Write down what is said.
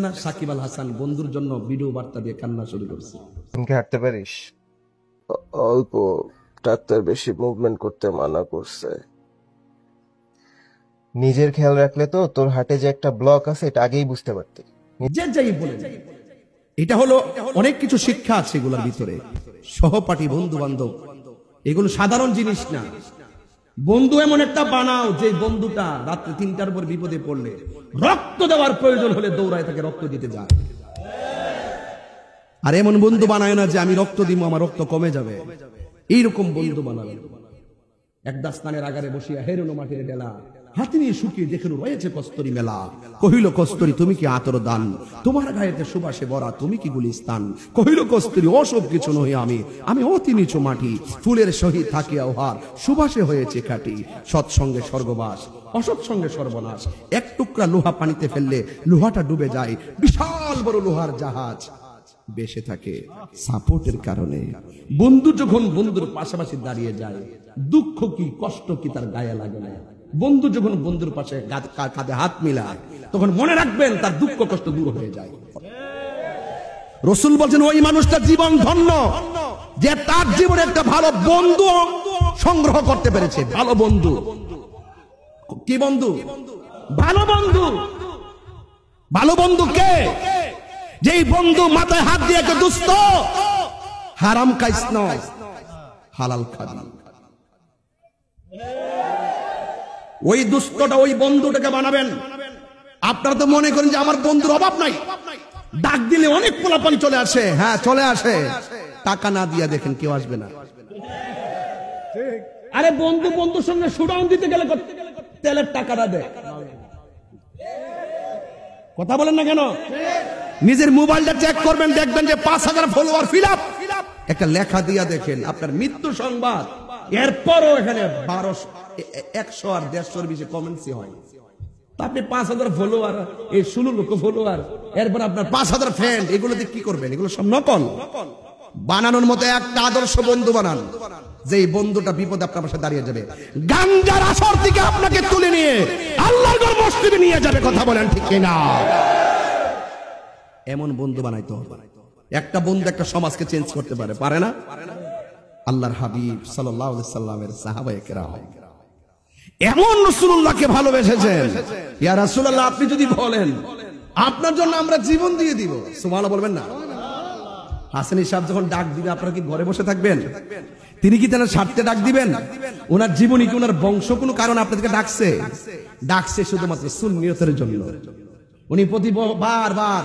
না সাকিব আল হাসান বন্ধুর জন্য ভিডিও বার্তা দিয়ে কান্না শুরু করছে। তুমি কি হাঁটতে পারিস? অল্প, ডাক্তার বেশি মুভমেন্ট করতে মানা করছে। নিজের খেয়াল রাখলে তো তোর হার্টে যে একটা ব্লক আছে এটা আগেই বুঝতে পারতি। যে যাই বলে এটা হলো অনেক কিছু শিক্ষা আছে এগুলোর ভিতরে। সহপাঠী, বন্ধু বান্ধব এগুলো সাধারণ জিনিস না। বন্ধু এমন একটা বানাও যে বন্ধুটা রাত্রে 3টার পর বিপদে পড়লে রক্ত দেওয়ার প্রয়োজন হলে দৌড়ায় তাকে রক্ত দিতে যায়। আর এমন বন্ধু বানায় না যে আমি রক্ত দিব আমার রক্ত কমে যাবে, এইরকম বন্ধু বানাবে। এক দাস্তানের আগারে বসিয়া হেরুনো মাটির ডেলা হাতে নিয়ে শুকিয়ে দেখেন রয়েছে কস্তরি মেলা। কহিল কস্তরি তুমি কি আতর দান, তোমার গায়েতে সুবাসে ভরা তুমি কি গুলিস্তান। কহিল কস্তরি অসব কিছু নহি আমি অতি নিচু মাটি, ফুলের সহিত থাকিয়া উহার সুবাসে হয়েছে কাটি। সৎসঙ্গে স্বর্গবাস, অসৎসঙ্গে সর্বনাশ। এক টুকরা লোহা পানিতে ফেললে লোহাটা ডুবে যায়, বিশাল বড় লোহার জাহাজ বেঁচে থাকে সাপোর্টের কারণে। বন্ধু যখন বন্ধুর পাশাপাশি দাঁড়িয়ে যায়, দুঃখ কি কষ্ট কি তার গায়ে লাগে না। বন্ধু যখন বন্ধুর পাশে কাঁধে হাত মিলায় তখন মনে রাখবেন তার দুঃখ কষ্ট দূর হয়ে যায়। রাসূল বলেন ওই মানুষটার জীবন ধন্য যে তার জীবনে একটা ভালো বন্ধু সংগ্রহ করতে পেরেছে। ভালো বন্ধু কি বন্ধু? ভালো বন্ধু। ভালো বন্ধু কে? যেই বন্ধু মাথায় হাত দিয়ে কে দুস্থ হারাম খাইস না, হালাল খাবি। ওই দুস্থটা ওই বন্ধুটাকে বানাবেন। আপনারা তো মনে করেন যে আমার বন্ধুর অভাব নাই, ডাক দিলে অনেক পোলাপান চলে আসে। হ্যাঁ চলে আসে, টাকা না দিয়া দেখেন কেউ আসবে না। আরে বন্ধু বন্ধুর সঙ্গে শুডাউন দিতে গেলে তেলের টাকাটা দেয়। কথা বলেন না কেন? নিজের মোবাইলটা চেক করবেন, দেখবেন যে 5000 ফলোয়ার ফিল আপ। একটা লেখা দিয়া দেখেন আপনার মৃত্যু সংবাদ, এরপরও এখানে 1200 100 আর 150 বেশি কমেন্টসই হয়। আপনি 5000 ফলোয়ার, এই 16 লক্ষ ফলোয়ার, এরপর আপনার 5000 ফ্রেন্ড, এগুলোতে কি করবেন? এগুলো সব নকল। বানানোর মতো একটা আদর্শ বন্ধু বানান, যেই বন্ধুটা বিপদে আপনার পাশে দাঁড়িয়ে যাবে, গাঞ্জার আসর থেকে আপনাকে তুলে নিয়ে আল্লাহর ঘর মসজিদে নিয়ে যাবে। কথা বলেন ঠিক কিনা? এমন বন্ধু বানাইতে হবে। একটা বন্ধু একটা সমাজকে চেঞ্জ করতে পারে, পারে না? আল্লাহর হাবিব সাল্লাল্লাহু আলাইহি সাল্লামের সাহাবায়ে কেরাম এমন রাসূলুল্লাহকে ভালোবেসেছেন। ইয়া রাসূলুল্লাহ আপনি যদি বলেন আপনার জন্য আমরা জীবন দিয়ে দিব, সুবহানাল্লাহ বলবেন না? হাসানী সাহেব যখন ডাক দিবে আপনারা কি ঘরে বসে থাকবেন? তিনি কি তার স্বার্থে ডাক দিবেন? ওনার জীবনী কি ওনার বংশ কোনো কারণে আপনাদেরকে ডাকছে? ডাকছে শুধুমাত্র সুন্নিয়তের জন্য। উনি প্রতি বারবার